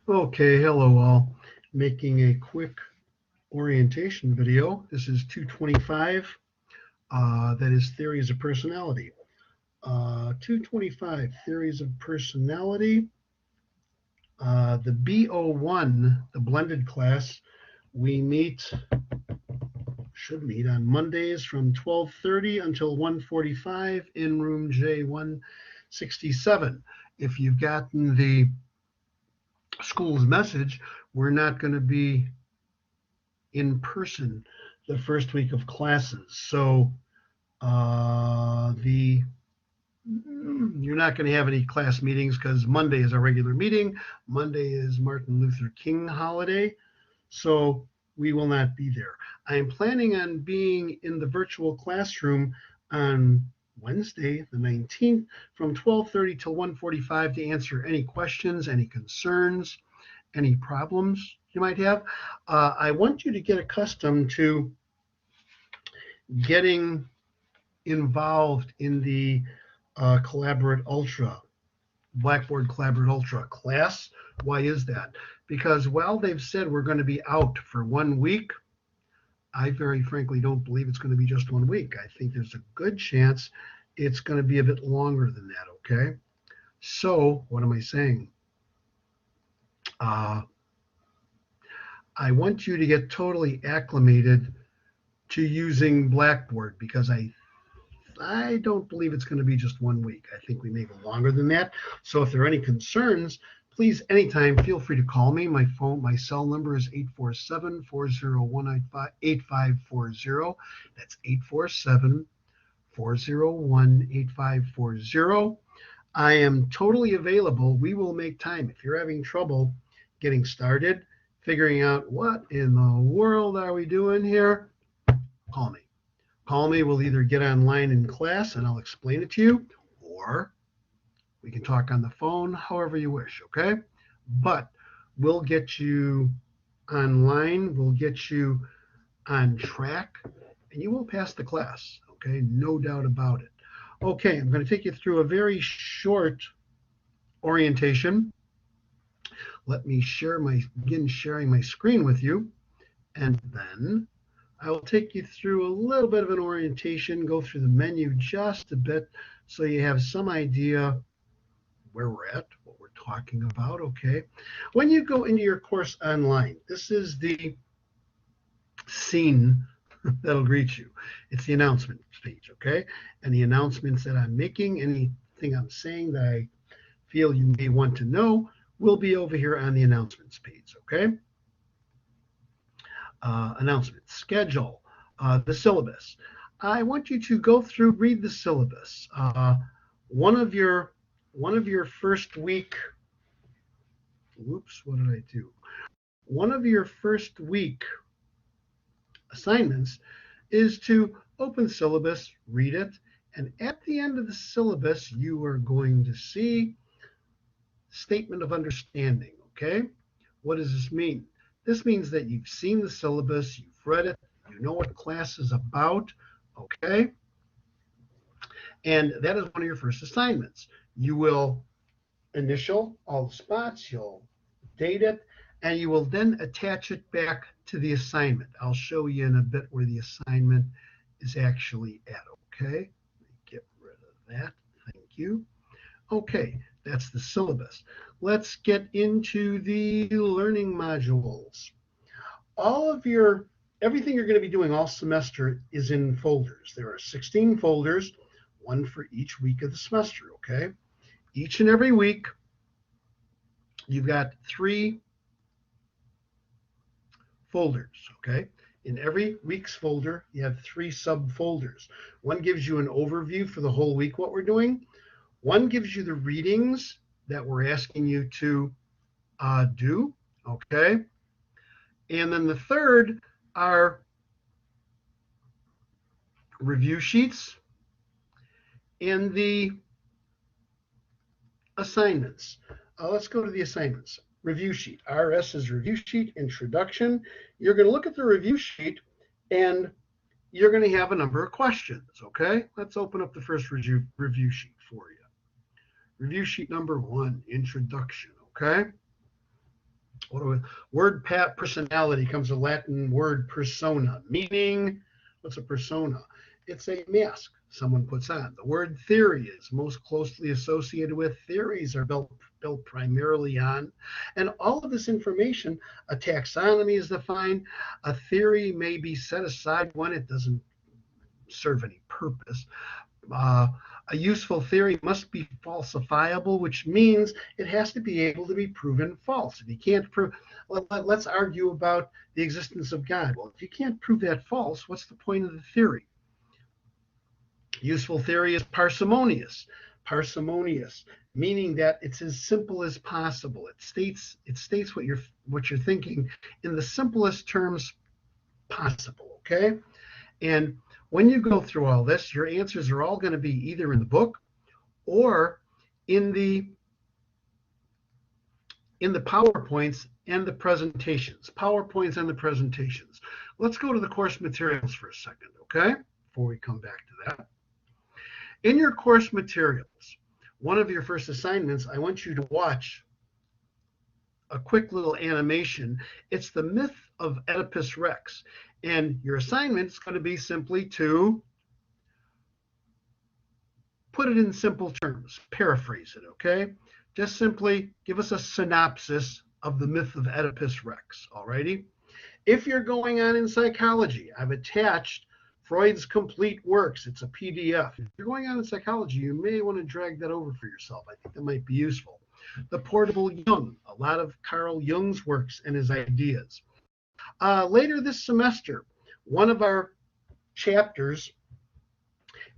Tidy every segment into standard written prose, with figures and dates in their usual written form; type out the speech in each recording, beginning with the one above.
Okay, hello all. Making a quick orientation video. This is 225. That is theories of personality. 225 theories of personality. The BO1, the blended class, we should meet on Mondays from 12:30 until 1:45 in room J167. If you've gotten the school's message, we're not going to be in person the first week of classes. So the you're not going to have any class meetings because Monday is our regular meeting. Monday is Martin Luther King holiday, so we will not be there. I am planning on being in the virtual classroom on Wednesday, the 19th, from 12:30 till 1:45 to answer any questions, any concerns, any problems you might have. I want you to get accustomed to getting involved in the Collaborate Ultra, Blackboard Collaborate Ultra class. Why is that? Because while they've said we're going to be out for 1 week, I very frankly don't believe it's going to be just 1 week. I think there's a good chance it's going to be a bit longer than that, okay? So what am I saying? I want you to get totally acclimated to using Blackboard because I don't believe it's going to be just 1 week. I think we may go longer than that. So if there are any concerns, please anytime feel free to call me. My cell number is 847-401-8540. That's 847-401-8540. I am totally available. We will make time. If you're having trouble getting started, figuring out what in the world are we doing here, call me. Call me. We'll either get online in class and I'll explain it to you, or we can talk on the phone, however you wish, okay? But we'll get you online, we'll get you on track, and you will pass the class, okay? No doubt about it. Okay, I'm going to take you through a very short orientation. Let me begin sharing my screen with you, and then I will take you through a little bit of an orientation, go through the menu just a bit so you have some idea where we're at, what we're talking about, okay? When you go into your course online, this is the scene that'll greet you. It's the announcement page, okay? And the announcements that I'm making, anything I'm saying that I feel you may want to know, will be over here on the announcements page, okay? Announcements, schedule, the syllabus. I want you to go through, read the syllabus. One of your first week, whoops, what did I do? One of your first week assignments is to open syllabus, read it, and at the end of the syllabus, you are going to see statement of understanding, okay? What does this mean? This means that you've seen the syllabus, you've read it, you know what class is about, okay? And that is one of your first assignments. You will initial all the spots, you'll date it, and you will then attach it back to the assignment. I'll show you in a bit where the assignment is actually at, okay? Get rid of that, thank you. Okay, that's the syllabus. Let's get into the learning modules. Everything you're going to be doing all semester is in folders. There are 16 folders, one for each week of the semester, okay? Each and every week, you've got 3 folders, okay? In every week's folder, you have 3 subfolders. One gives you an overview for the whole week, what we're doing. One gives you the readings that we're asking you to do, okay? And then the third are review sheets and the assignments. Let's go to the assignments. Review sheet. RS is review sheet, introduction. You're going to look at the review sheet and you're going to have a number of questions, okay? Let's open up the first review sheet for you. Review sheet number 1, introduction, okay? Word personality comes from the Latin word persona, meaning, what's a persona? It's a mask someone puts on. The word theory is most closely associated with theories are built primarily on. And all of this information, a taxonomy is defined. A theory may be set aside when it doesn't serve any purpose. Uh, a useful theory must be falsifiable, which means it has to be able to be proven false. If you can't prove, let's argue about the existence of God. Well, if you can't prove that false, what's the point of the theory? Useful theory is parsimonious. Parsimonious, meaning that it's as simple as possible. It states what you're thinking in the simplest terms possible. Okay, and when you go through all this, your answers are all going to be either in the book or in the PowerPoints and the presentations. PowerPoints and the presentations. Let's go to the course materials for a second, okay? Before we come back to that. In your course materials, one of your first assignments, I want you to watch a quick little animation. It's the myth of Oedipus Rex. And your assignment is going to be simply to put it in simple terms, paraphrase it, okay? Just simply give us a synopsis of the myth of Oedipus Rex, all righty? If you're going on in psychology, I've attached Freud's complete works. It's a PDF. If you're going on in psychology, you may want to drag that over for yourself. I think that might be useful. The Portable Jung, a lot of Carl Jung's works and his ideas. Later this semester, one of our chapters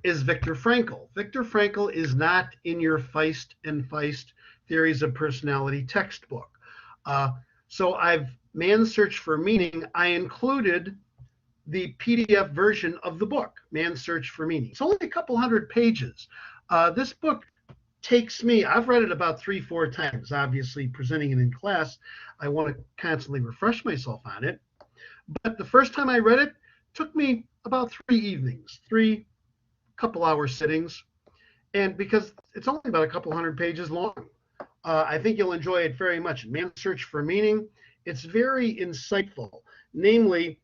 is Viktor Frankl. Viktor Frankl is not in your Feist and Feist Theories of Personality textbook. So Man's Search for Meaning, I included the PDF version of the book, Man's Search for Meaning. It's only a couple hundred pages. This book takes me, I've read it about 3-4 times. Obviously, presenting it in class, I want to constantly refresh myself on it. But the first time I read it, took me about 3 evenings, 3 couple-hour sittings, and because it's only about a couple hundred pages long. I think you'll enjoy it very much. Man's Search for Meaning, it's very insightful. Namely,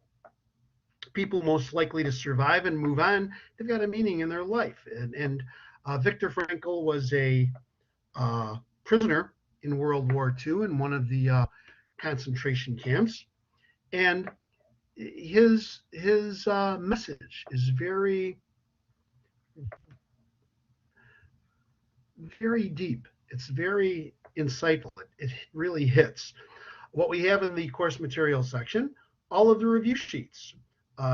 people most likely to survive and move on, they've got a meaning in their life. And Viktor Frankl was a prisoner in World War II in one of the concentration camps. And his message is very, very deep. It's very insightful. It really hits. What we have in the course materials section, all of the review sheets.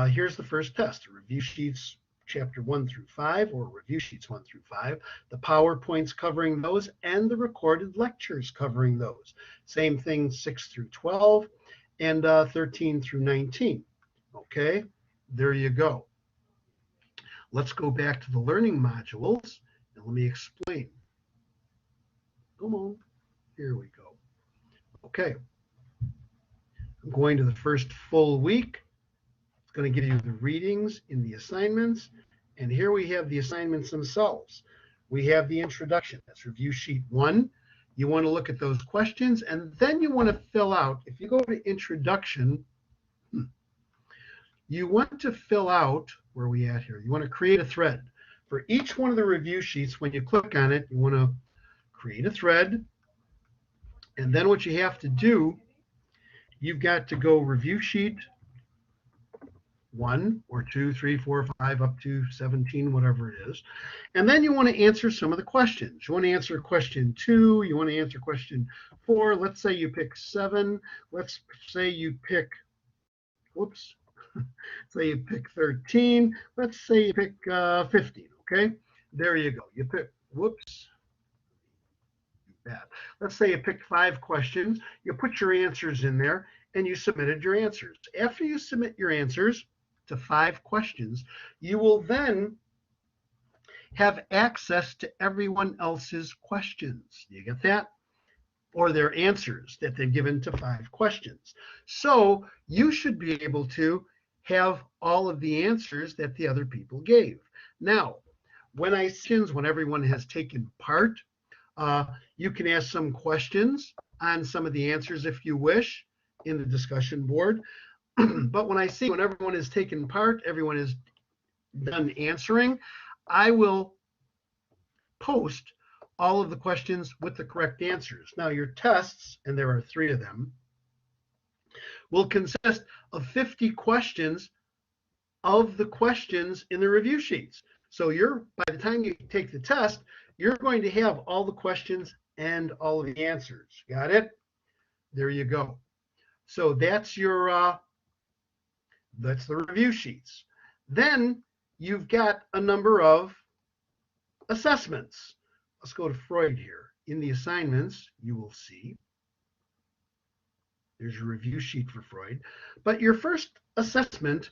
Here's the first test, review sheets chapter 1 through 5, or review sheets 1 through 5, the PowerPoints covering those, and the recorded lectures covering those. Same thing 6 through 12, and 13 through 19. Okay, there you go. Let's go back to the learning modules, and let me explain. Come on, here we go. Okay, I'm going to the first full week. It's going to give you the readings in the assignments, and here we have the assignments themselves. We have the introduction. That's review sheet 1. You want to look at those questions, and then you want to fill out, if you go to introduction, you want to fill out, where are we at here? You want to create a thread. For each one of the review sheets, when you click on it, you want to create a thread, and then what you have to do, you've got to go review sheet 1 or 2, 3, 4, 5, up to 17, whatever it is. And then you want to answer some of the questions. You want to answer question 2. You want to answer question 4. Let's say you pick 7. Let's say you pick, whoops, say you pick 13. Let's say you pick 15, okay? There you go. You pick, whoops. Bad. Let's say you picked 5 questions. You put your answers in there, and you submitted your answers. After you submit your answers to 5 questions, you will then have access to everyone else's questions. You get that? Or their answers that they've given to 5 questions. So you should be able to have all of the answers that the other people gave. Now, when everyone has taken part, you can ask some questions on some of the answers if you wish in the discussion board. But when everyone has taken part, everyone is done answering, I will post all of the questions with the correct answers. Now, your tests, and there are 3 of them, will consist of 50 questions of the questions in the review sheets. So by the time you take the test, you're going to have all the questions and all of the answers. Got it? There you go. So that's the review sheets. Then you've got a number of assessments. Let's go to Freud here. In the assignments, you will see there's your review sheet for Freud. But your first assessment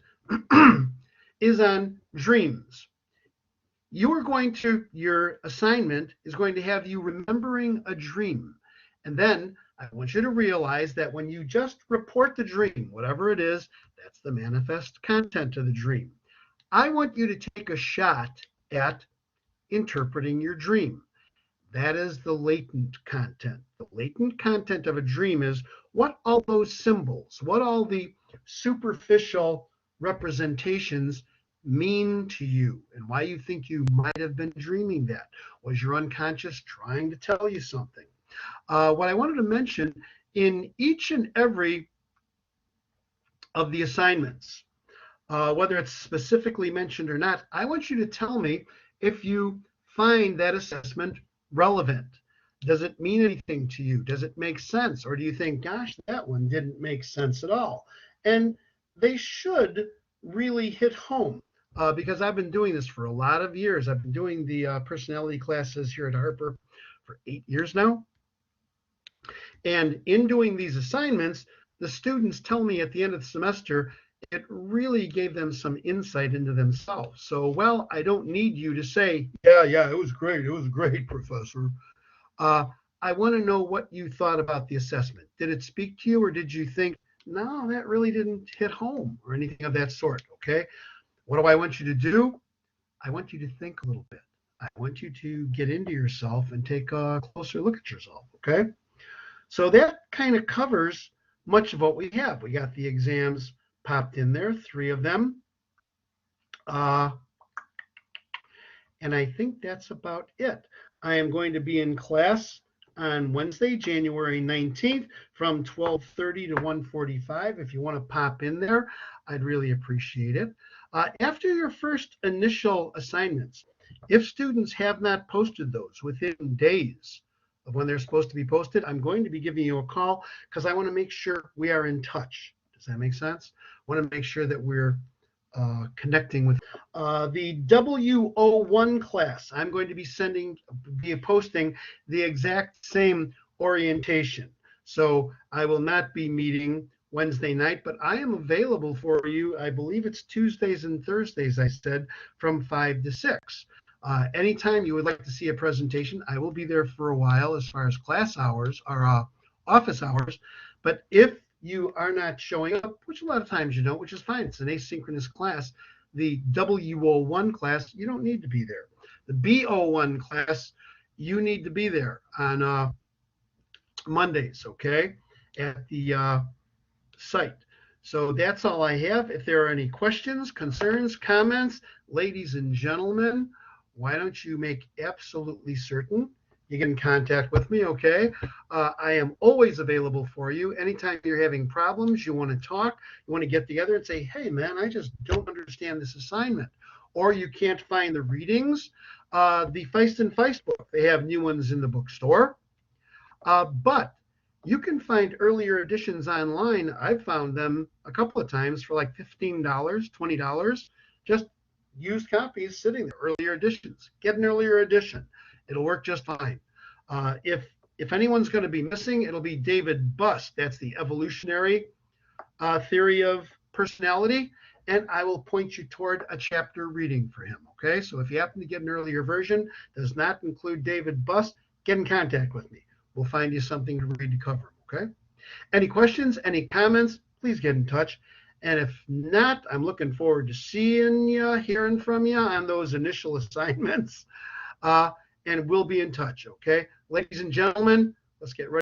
is on dreams. Your assignment is going to have you remembering a dream. And then I want you to realize that when you just report the dream, whatever it is, that's the manifest content of the dream. I want you to take a shot at interpreting your dream. That is the latent content. The latent content of a dream is what all those symbols, what all the superficial representations mean to you, and why you think you might have been dreaming that. Was your unconscious trying to tell you something? What I wanted to mention, in each and every of the assignments, whether it's specifically mentioned or not, I want you to tell me if you find that assessment relevant. Does it mean anything to you? Does it make sense? Or do you think, gosh, that one didn't make sense at all? And they should really hit home because I've been doing this for a lot of years. I've been doing the personality classes here at Harper for 8 years now. And in doing these assignments, the students tell me at the end of the semester, it really gave them some insight into themselves. So, well, I don't need you to say, yeah, it was great, professor. I want to know what you thought about the assessment. Did it speak to you, or did you think, no, that really didn't hit home, or anything of that sort, okay? What do I want you to do? I want you to think a little bit. I want you to get into yourself and take a closer look at yourself, okay? So that kind of covers much of what we have. We got the exams popped in there, 3 of them. And I think that's about it. I am going to be in class on Wednesday, January 19th from 12:30 to 1:45. If you want to pop in there, I'd really appreciate it. After your first initial assignments, if students have not posted those within days of when they're supposed to be posted, I'm going to be giving you a call because I want to make sure we are in touch. Does that make sense? I want to make sure that we're connecting with the W01 class. I'm going to be posting the exact same orientation. So I will not be meeting Wednesday night, but I am available for you. I believe it's Tuesdays and Thursdays, I said, from 5 to 6. Anytime you would like to see a presentation, I will be there for a while as far as class hours or office hours. But if you are not showing up, which a lot of times you don't, which is fine. It's an asynchronous class. The W01 class, you don't need to be there. The B01 class, you need to be there on Mondays, okay, at the site. So that's all I have. If there are any questions, concerns, comments, ladies and gentlemen, why don't you make absolutely certain you get in contact with me, okay? I am always available for you. Anytime you're having problems, you want to talk, you want to get together and say, hey, man, I just don't understand this assignment. Or you can't find the readings. The Feist and Feist book, they have new ones in the bookstore. But you can find earlier editions online. I've found them a couple of times for like $15, $20, just used copies sitting there, earlier editions. Get an earlier edition. It'll work just fine. If anyone's going to be missing, it'll be David Buss. That's the evolutionary theory of personality. And I will point you toward a chapter reading for him. Okay, so if you happen to get an earlier version, does not include David Buss, get in contact with me. We'll find you something to read to cover. Okay. Any questions, any comments, please get in touch. And if not, I'm looking forward to seeing you, hearing from you on those initial assignments. And we'll be in touch, okay? Ladies and gentlemen, let's get ready.